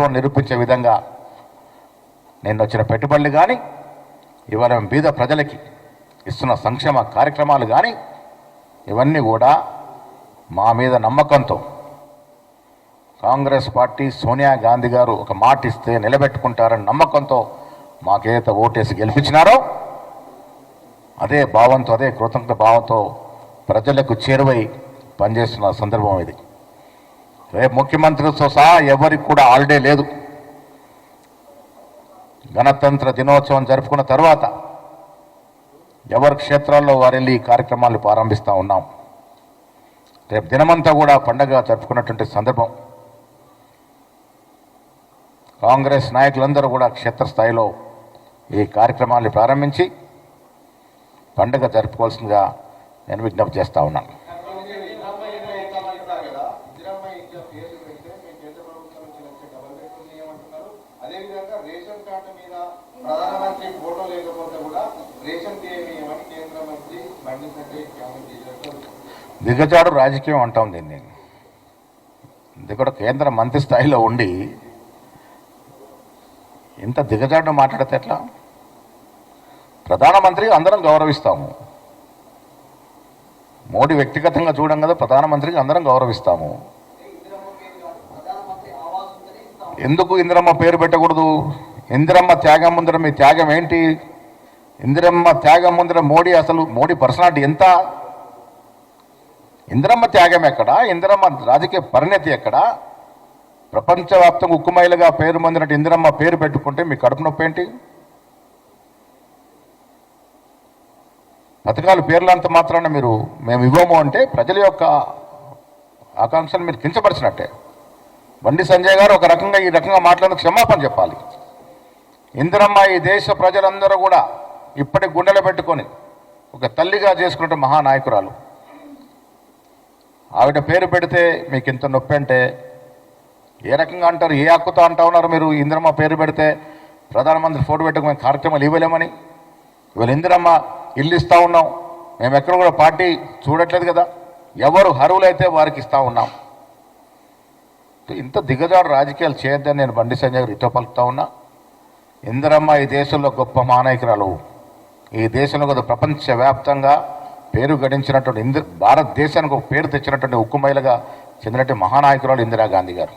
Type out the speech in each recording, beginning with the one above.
ప్రభుత్వం నిరూపించే విధంగా నిన్న వచ్చిన పెట్టుబడులు కానీ ఇవాళ బీద ప్రజలకి ఇస్తున్న సంక్షేమ కార్యక్రమాలు కానీ ఇవన్నీ కూడా మా మీద నమ్మకంతో కాంగ్రెస్ పార్టీ సోనియా గాంధీ గారు ఒక మాట ఇస్తే నిలబెట్టుకుంటారని నమ్మకంతో మాకేదైతే ఓటేసి గెలిపించినారో అదే భావంతో అదే కృతజ్ఞత భావంతో ప్రజలకు చేరువై పనిచేస్తున్న సందర్భం ఇది. రేపు ముఖ్యమంత్రితో సహా ఎవరికి కూడా హాలిడే లేదు. గణతంత్ర దినోత్సవం జరుపుకున్న తర్వాత ఎవరి క్షేత్రాల్లో వారు వెళ్ళి ఈ కార్యక్రమాలు ప్రారంభిస్తూ ఉన్నాం. రేపు దినమంతా కూడా పండగ జరుపుకున్నటువంటి సందర్భం. కాంగ్రెస్ నాయకులందరూ కూడా క్షేత్రస్థాయిలో ఈ కార్యక్రమాన్ని ప్రారంభించి పండుగ జరుపుకోవాల్సిందిగా నేను విజ్ఞప్తి చేస్తూ ఉన్నాను. దిగజాడు రాజకీయం అంటాం దీన్ని. ఇది కూడా కేంద్ర మంత్రి స్థాయిలో ఉండి ఇంత దిగజాడు మాట్లాడితే ఎట్లా? ప్రధానమంత్రి అందరం గౌరవిస్తాము. మోడీ వ్యక్తిగతంగా చూడం కదా, ప్రధానమంత్రికి అందరం గౌరవిస్తాము. ఎందుకు ఇందిరమ్మ పేరు పెట్టకూడదు? ఇందిరమ్మ త్యాగం ముందర మీ త్యాగం ఏంటి? ఇందిరమ్మ త్యాగం ముందర మోడీ పర్సనాలిటీ ఎంత? ఇందిరమ్మ త్యాగం ఎక్కడ? ఇందిరమ్మ రాజకీయ పరిణతి ఎక్కడ? ప్రపంచవ్యాప్తంగా ఉక్కుమైలుగా పేరు పొందినట్టు ఇందిరమ్మ పేరు పెట్టుకుంటే మీ కడుపు నొప్పి ఏంటి? పథకాలు పేర్లంత మాత్రాన మేము ఇవ్వము అంటే ప్రజల యొక్క ఆకాంక్షలు మీరు కించపరిచినట్టే. బండి సంజయ్ గారు ఒక రకంగా ఈ రకంగా మాట్లాడేందుకు క్షమాపణ చెప్పాలి. ఇందిరమ్మ ఈ దేశ ప్రజలందరూ కూడా ఇప్పటి గుండెలు పెట్టుకొని ఒక తల్లిగా చేసుకున్న మహానాయకురాలు. ఆవిడ పేరు పెడితే మీకు ఇంత నొప్పి అంటే ఏ రకంగా అంటారు? ఏ హక్కుతో అంటా ఉన్నారు మీరు? ఇందిరమ్మ పేరు పెడితే ప్రధానమంత్రి ఫోటో పెట్టుకునే కార్యక్రమాలు ఇవ్వలేమని. ఇవాళ ఇందిరమ్మ ఇల్లు ఇస్తూ ఉన్నాం. మేము ఎక్కడ కూడా పార్టీ చూడట్లేదు కదా. ఎవరు అర్హులైతే వారికి ఇస్తూ ఉన్నాం. ఇంత దిగజాడు రాజకీయాలు చేయొద్దని నేను బండి సంజయ్ గారు ఇటో పలుకుతా ఉన్నా. ఇందిరమ్మ ఈ దేశంలో గొప్ప మహానాయకురాలు. ఈ దేశంలో కదా ప్రపంచవ్యాప్తంగా పేరు గడించినటువంటి భారతదేశానికి ఒక పేరు తెచ్చినటువంటి ఉక్కుమైలుగా చెందినటువంటి మహానాయకురాలు ఇందిరాగాంధీ గారు.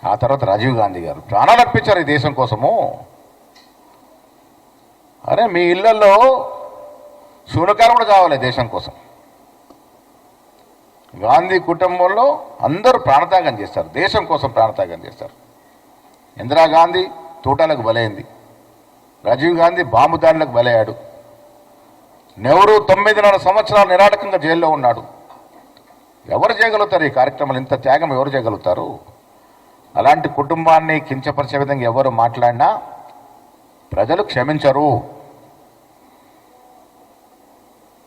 ఆ తర్వాత రాజీవ్ గాంధీ గారు ప్రాణాలు అర్పించారు ఈ దేశం కోసము. అరే మీ ఇళ్లలో శూనకాలు కూడా కావాలి దేశం కోసం. గాంధీ కుటుంబంలో అందరూ ప్రాణత్యాగం చేస్తారు, దేశం కోసం ప్రాణత్యాగం చేస్తారు. ఇందిరాగాంధీ తూటాలకు బలైంది, రాజీవ్ గాంధీ బాంబు దాడులకు బలయ్యాడు, నెహ్రూ 9.5 సంవత్సరాలు నిరాటకంగా జైల్లో ఉన్నాడు. ఎవరు చేయగలుగుతారు ఈ కార్యక్రమాలు? ఇంత త్యాగం ఎవరు చేయగలుగుతారు? అలాంటి కుటుంబాన్ని కించపరిచే విధంగా ఎవరు మాట్లాడినా ప్రజలు క్షమించరు.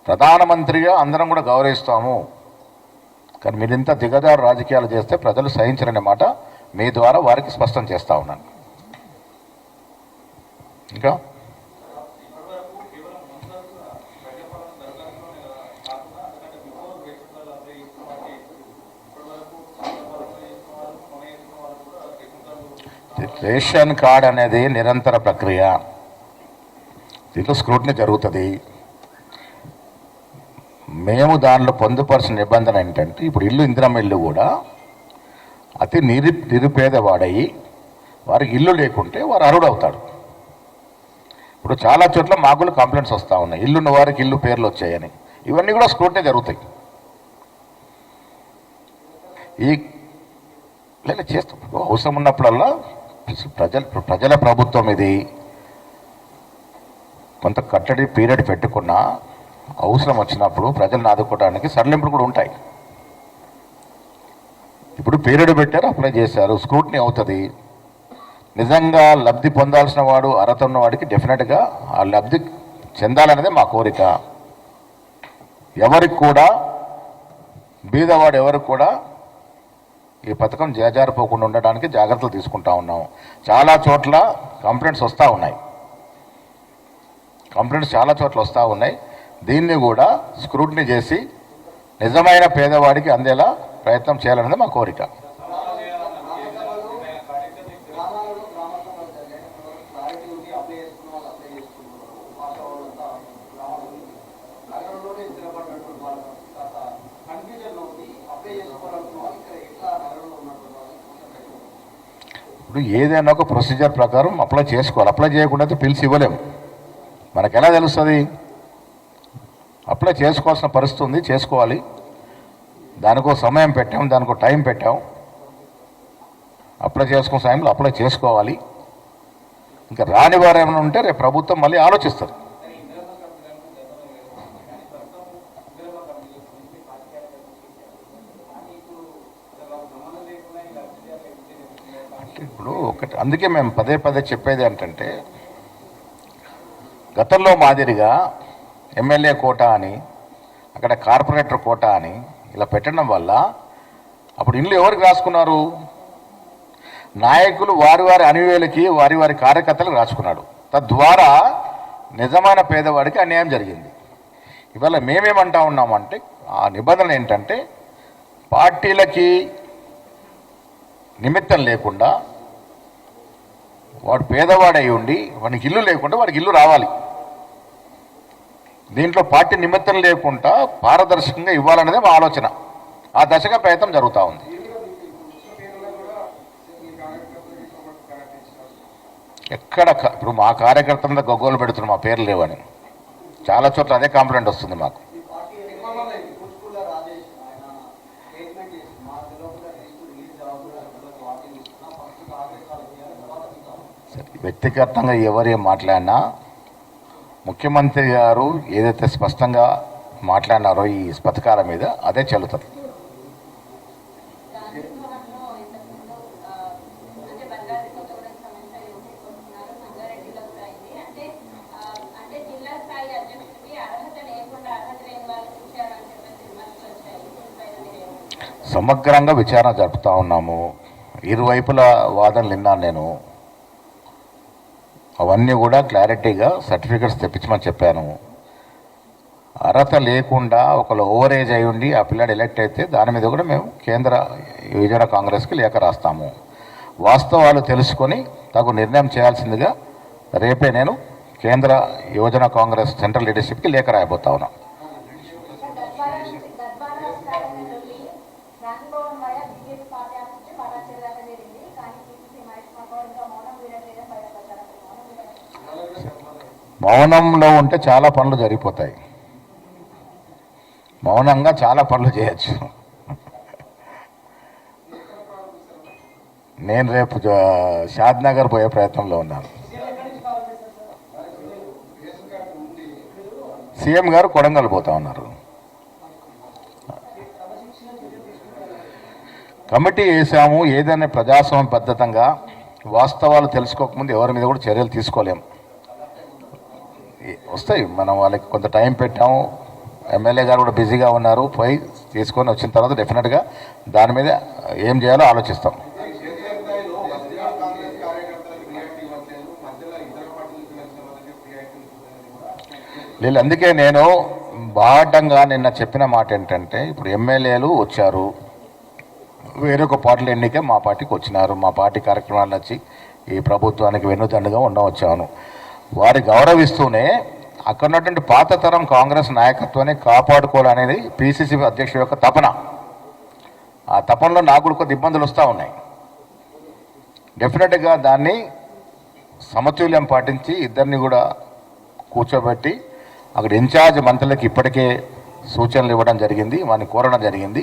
ప్రధానమంత్రిగా అందరం కూడా గౌరవిస్తాము, కానీ మీరు ఇంత దిగజారు రాజకీయాలు చేస్తే ప్రజలు సహించరనే మాట మీ ద్వారా వారికి స్పష్టం చేస్తూ ఉన్నాను. ఇంకా రేషన్ కార్డ్ అనేది నిరంతర ప్రక్రియ. దీంట్లో స్క్రూటినీ జరుగుతుంది. మేము దానిలో పొందుపరిచిన నిబంధన ఏంటంటే ఇప్పుడు ఇందిరమ్మ ఇల్లు కూడా అతి నిరుపేదవాడయి వారికి ఇల్లు లేకుంటే వారు అర్హుడవుతాడు. ఇప్పుడు చాలా చోట్ల మాకు కంప్లైంట్స్ వస్తూ ఉన్నాయి, ఇల్లున్న వారికి ఇల్లు పేర్లు వచ్చాయని. ఇవన్నీ కూడా స్క్రూటినీ జరుగుతాయి. లేదా చేస్తాం అవసరం ఉన్నప్పుడల్లా ప్రజల ప్రభుత్వం ఇది. కొంత కట్టడి పీరియడ్ పెట్టుకున్నా అవసరం వచ్చినప్పుడు ప్రజలను ఆదుకోవడానికి సడలింపులు కూడా ఉంటాయి. ఇప్పుడు పీరియడ్ పెట్టారు, అప్లై చేశారు, స్క్రూటినీ అవుతుంది. నిజంగా లబ్ధి పొందాల్సిన వాడు అర్హత ఉన్న వాడికి డెఫినెట్గా ఆ లబ్ధి చెందాలనేదే మా కోరిక. ఎవరికి కూడా బీదవాడు ఎవరికి కూడా ఈ పథకం చేజారిపోకుండా ఉండడానికి జాగ్రత్తలు తీసుకుంటా ఉన్నాం. చాలా చోట్ల కంప్లైంట్స్ వస్తూ ఉన్నాయి. దీన్ని కూడా స్క్రూటినీ చేసి నిజమైన పేదవాడికి అందేలా ప్రయత్నం చేయాలనేది మా కోరిక. ఇప్పుడు ఏదైనా ఒక ప్రొసీజర్ ప్రకారం అప్లై చేసుకోవాలి. అప్లై చేయకుండా అయితే పిలిచి ఇవ్వలేము. మనకు ఎలా తెలుస్తుంది? అప్లై చేసుకోవాల్సిన పరిస్థితి ఉంది, చేసుకోవాలి. దానికో సమయం పెట్టాం, దానికో టైం పెట్టాం. అప్లై చేసుకున్న సమయంలో అప్లై చేసుకోవాలి. ఇంకా రాని వారు ఏమైనా ఉంటే రేపు ప్రభుత్వం మళ్ళీ ఆలోచిస్తారు. ఇప్పుడు ఒకటి అందుకే మేము పదే పదే చెప్పేది ఏంటంటే, గతంలో మాదిరిగా ఎమ్మెల్యే కోటా అని, అక్కడ కార్పొరేటర్ కోటా అని ఇలా పెట్టడం వల్ల అప్పుడు ఇండ్లు ఎవరికి రాసుకున్నారు? నాయకులు వారి వారి అనువేలకి, వారి వారి కార్యకర్తలకు రాసుకున్నాడు. తద్వారా నిజమైన పేదవాడికి అన్యాయం జరిగింది. ఇవాళ మేమేమంటా ఉన్నామంటే, ఆ నిబంధన ఏంటంటే, పార్టీలకి నిమిత్తం లేకుండా వాడు పేదవాడై ఉండి వాడికి ఇల్లు లేకుండా వాడికి ఇల్లు రావాలి. దీంట్లో పార్టీ నిమిత్తం లేకుండా పారదర్శకంగా ఇవ్వాలనేదే మా ఆలోచన. ఆ దశగా ప్రయత్నం జరుగుతూ ఉంది. ఎక్కడ ఇప్పుడు మా కార్యకర్తల గొగ్గోలు పెడుతున్నాం, మా పేర్లు లేవని. చాలా చోట్ల అదే కాంప్లైంట్ వస్తుంది మాకు. వ్యక్తిగతంగా ఎవరేం మాట్లాడినా ముఖ్యమంత్రి గారు ఏదైతే స్పష్టంగా మాట్లాడినారో ఈ పథకాల మీద అదే చెల్లుతుంది. సమగ్రంగా విచారణ జరుపుతూ ఉన్నాము. ఇరువైపుల వాదనలు విన్నాను నేను. అవన్నీ కూడా క్లారిటీగా సర్టిఫికెట్స్ తెప్పించమని చెప్పాను. అర్హత లేకుండా ఒకళ్ళు ఓవర్ ఏజ్ అయి ఉండి ఆ పిల్లాడు ఎలక్ట్ అయితే దాని మీద కూడా మేము కేంద్ర యువజన కాంగ్రెస్కి లేఖ రాస్తాము. వాస్తవాలు తెలుసుకొని తగు నిర్ణయం చేయాల్సిందిగా రేపే నేను కేంద్ర యువజన కాంగ్రెస్ సెంట్రల్ లీడర్షిప్కి లేఖ రాయబోతా ఉన్నాను. మౌనంలో ఉంటే చాలా పనులు జరిగిపోతాయి. మౌనంగా చాలా పనులు చేయొచ్చు. నేను రేపు షాద్నగర్ పోయే ప్రయత్నంలో ఉన్నాను. సీఎం గారు కొడంగల్ పోతా ఉన్నారు. కమిటీ వేసాము. ఏదైనా ప్రజాస్వామ్య పద్ధతంగా వాస్తవాలు తెలుసుకోకముందు ఎవరి మీద కూడా చర్యలు తీసుకోలేము. వస్తాయి, మనం వాళ్ళకి కొంత టైం పెట్టాము. ఎమ్మెల్యే గారు కూడా బిజీగా ఉన్నారు. పోయి తీసుకొని వచ్చిన తర్వాత డెఫినెట్గా దాని మీద ఏం చేయాలో ఆలోచిస్తాం. లేదు, అందుకే నేను బాహటంగా నిన్న చెప్పిన మాట ఏంటంటే, ఇప్పుడు ఎమ్మెల్యేలు వచ్చారు, వేరొక పార్టీల ఎన్నికే మా పార్టీకి వచ్చినారు. మా పార్టీ కార్యక్రమాలు నచ్చి ఈ ప్రభుత్వానికి వెన్నుదండుగా ఉండవచ్చాను. వారి గౌరవిస్తూనే అక్కడ ఉన్నటువంటి పాత తరం కాంగ్రెస్ నాయకత్వాన్ని కాపాడుకోవాలనేది పిసిసి అధ్యక్షుడి యొక్క తపన. ఆ తపనలో నాకు కూడా కొద్ది ఇబ్బందులు వస్తూ ఉన్నాయి. డెఫినెట్గా దాన్ని సమతుల్యం పాటించి ఇద్దరిని కూడా కూర్చోబెట్టి అక్కడ ఇన్ఛార్జ్ మంత్రులకు ఇప్పటికే సూచనలు ఇవ్వడం జరిగింది, వారిని కోరడం జరిగింది.